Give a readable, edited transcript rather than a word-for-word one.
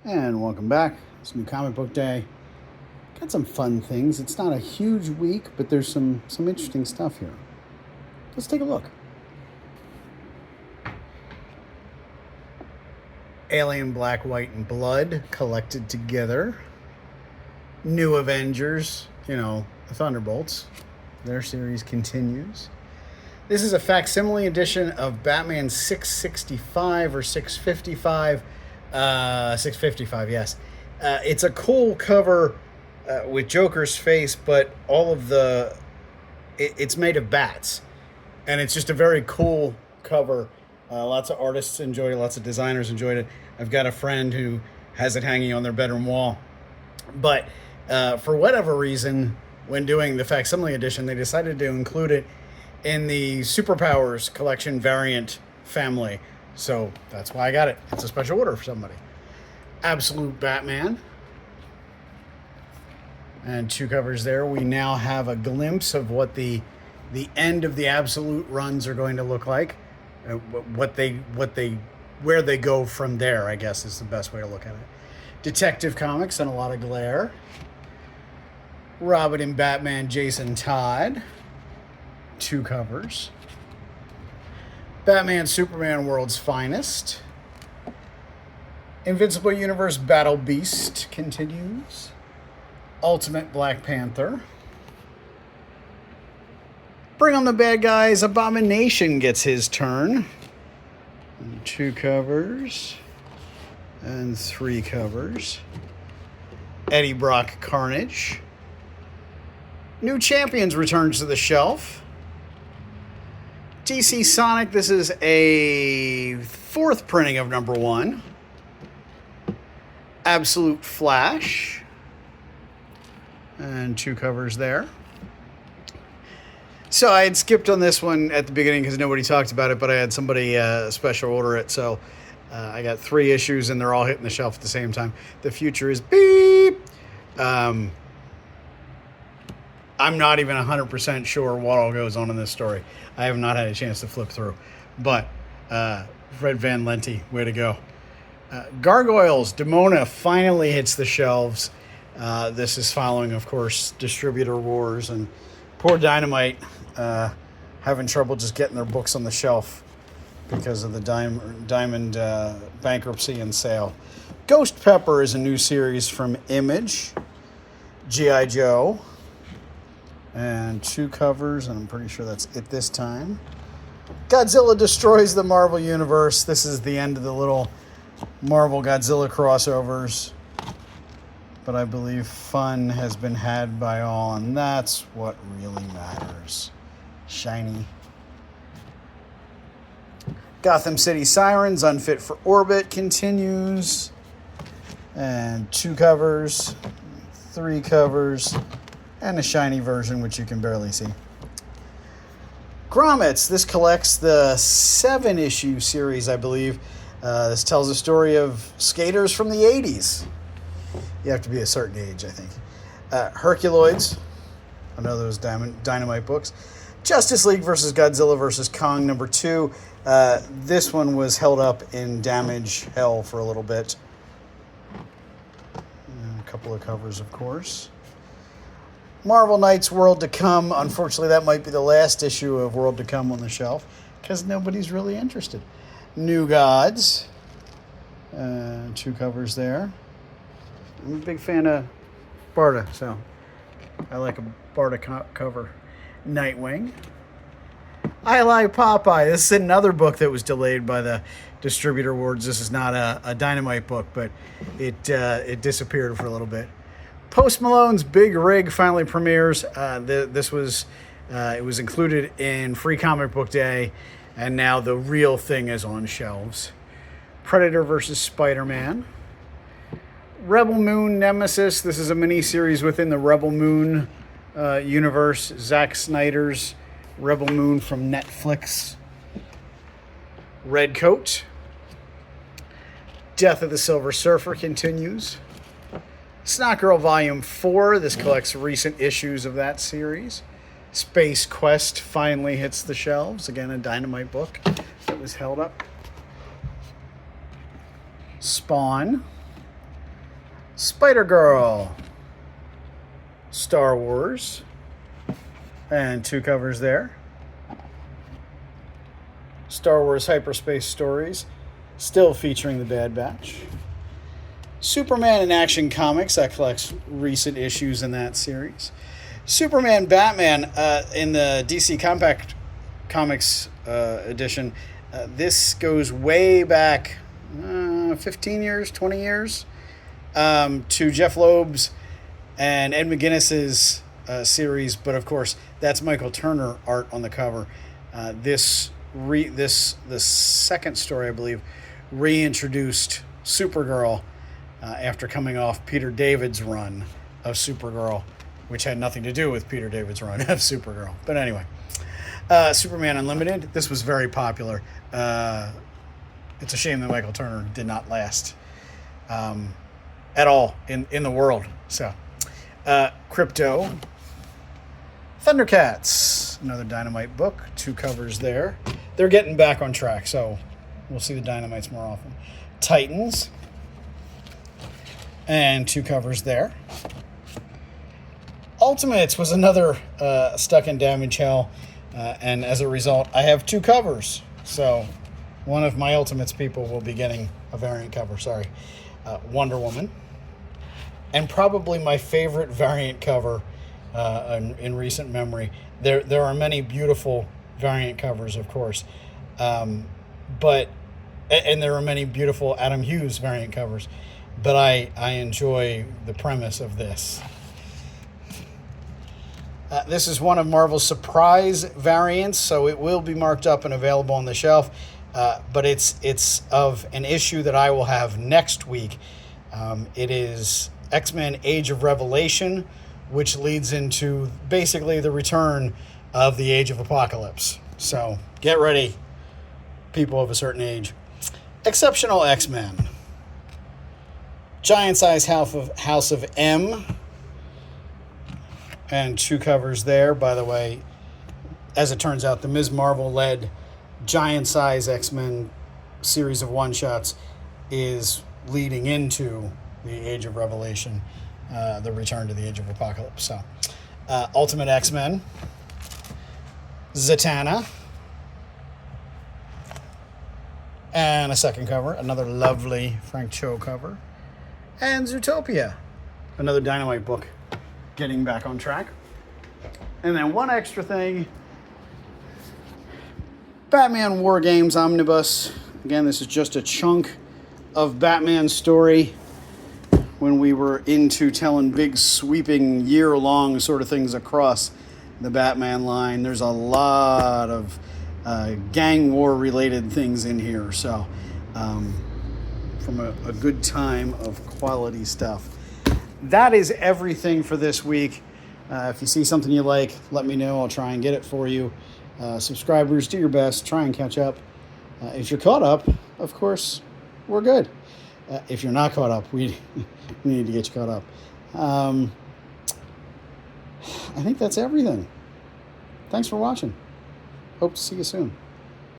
And welcome back. It's New Comic Book Day. Got some fun things. It's not a huge week, but there's some interesting stuff here. Let's take a look. Alien Black, White, and Blood collected together. New Avengers, the Thunderbolts. Their series continues. This is a facsimile edition of Batman 665 or 655. 655, yes. It's a cool cover with Joker's face, but all of it's made of bats. And it's just a very cool cover. Lots of artists enjoyed it. Lots of designers enjoyed it. I've got a friend who has it hanging on their bedroom wall. But for whatever reason, when doing the facsimile edition, they decided to include it in the Superpowers collection variant family. So that's why I got it. It's a special order for somebody. Absolute Batman. And two covers there. We now have a glimpse of what the end of the Absolute runs are going to look like. Where they go from there, I guess, is the best way to look at it. Detective Comics and a lot of glare. Robin and Batman, Jason Todd. Two covers. Batman, Superman, World's Finest. Invincible Universe Battle Beast continues. Ultimate Black Panther. Bring on the Bad Guys. Abomination gets his turn. And two covers. And three covers. Eddie Brock Carnage. New Champions returns to the shelf. DC Sonic, this is a fourth printing of number 1. Absolute Flash. And two covers there. So I had skipped on this one at the beginning because nobody talked about it, but I had somebody special order it. So I got 3 issues and they're all hitting the shelf at the same time. The future is beep. I'm not even 100% sure what all goes on in this story. I have not had a chance to flip through. But Fred Van Lente, way to go. Gargoyles, Demona finally hits the shelves. This is following, of course, distributor wars and poor Dynamite having trouble just getting their books on the shelf because of the Diamond bankruptcy and sale. Ghost Pepper is a new series from Image. G.I. Joe. And two covers, and I'm pretty sure that's it this time. Godzilla Destroys the Marvel Universe. This is the end of the little Marvel Godzilla crossovers. But I believe fun has been had by all, and that's what really matters. Shiny. Gotham City Sirens, Unfit for Orbit continues. And two covers, three covers, and a shiny version, which you can barely see. Grommets. This collects the 7-issue series, I believe. This tells a story of skaters from the 80s. You have to be a certain age, I think. Herculoids. Another of those Dynamite books. Justice League versus Godzilla versus Kong, number 2. This one was held up in damage hell for a little bit. And a couple of covers, of course. Marvel Knights World to Come. Unfortunately, that might be the last issue of World to Come on the shelf because nobody's really interested. New Gods. Two covers there. I'm a big fan of Barda, so I like a Barda cover. Nightwing. I Like Popeye. This is another book that was delayed by the distributor wars. This is not a Dynamite book, but it disappeared for a little bit. Post Malone's Big Rig finally premieres. It was included in Free Comic Book Day, and now the real thing is on shelves. Predator versus Spider-Man. Rebel Moon Nemesis. This is a mini-series within the Rebel Moon universe. Zack Snyder's Rebel Moon from Netflix. Redcoat. Death of the Silver Surfer continues. Snot Girl Volume 4. This collects recent issues of that series. Space Quest finally hits the shelves. Again, a Dynamite book that was held up. Spawn. Spider-Girl, Star Wars, and 2 covers there. Star Wars Hyperspace Stories, still featuring the Bad Batch. Superman in Action Comics, that collects recent issues in that series. Superman Batman in the DC Compact Comics edition. This goes way back 15 years, 20 years, to Jeff Loeb's and Ed McGuinness's series, but of course that's Michael Turner art on the cover. The second story, I believe, reintroduced Supergirl after coming off Peter David's run of Supergirl, which had nothing to do with Peter David's run of Supergirl. But anyway, Superman Unlimited. This was very popular. It's a shame that Michael Turner did not last at all in the world. So, Crypto, Thundercats, another Dynamite book, 2 covers there. They're getting back on track, so we'll see the Dynamites more often. Titans, and 2 covers there. Ultimates was another Stuck in Damage Hell, and as a result, I have 2 covers. So one of my Ultimates people will be getting a variant cover, Wonder Woman. And probably my favorite variant cover in recent memory. There are many beautiful variant covers, of course, and there are many beautiful Adam Hughes variant covers, but I enjoy the premise of this. This is one of Marvel's surprise variants, so it will be marked up and available on the shelf, but it's of an issue that I will have next week. It is X-Men Age of Revelation, which leads into basically the return of the Age of Apocalypse. So get ready, people of a certain age. Exceptional X-Men. Giant Size House of M. And 2 covers there. By the way, as it turns out, the Ms. Marvel-led Giant Size X-Men series of one-shots is leading into the Age of Revelation, the return to the Age of Apocalypse. So, Ultimate X-Men, Zatanna, and a second cover, another lovely Frank Cho cover, and Zootopia, another Dynamite book, getting back on track. And then one extra thing, Batman War Games Omnibus. Again, this is just a chunk of Batman's story when we were into telling big, sweeping, year-long sort of things across the Batman line. There's a lot of gang war-related things in here. So, from a good time of quality stuff. That is everything for this week. If you see something you like, let me know. I'll try and get it for you. Subscribers, do your best. Try and catch up. If you're caught up, of course, we're good. If you're not caught up, we need to get you caught up. I think that's everything. Thanks for watching. Hope to see you soon.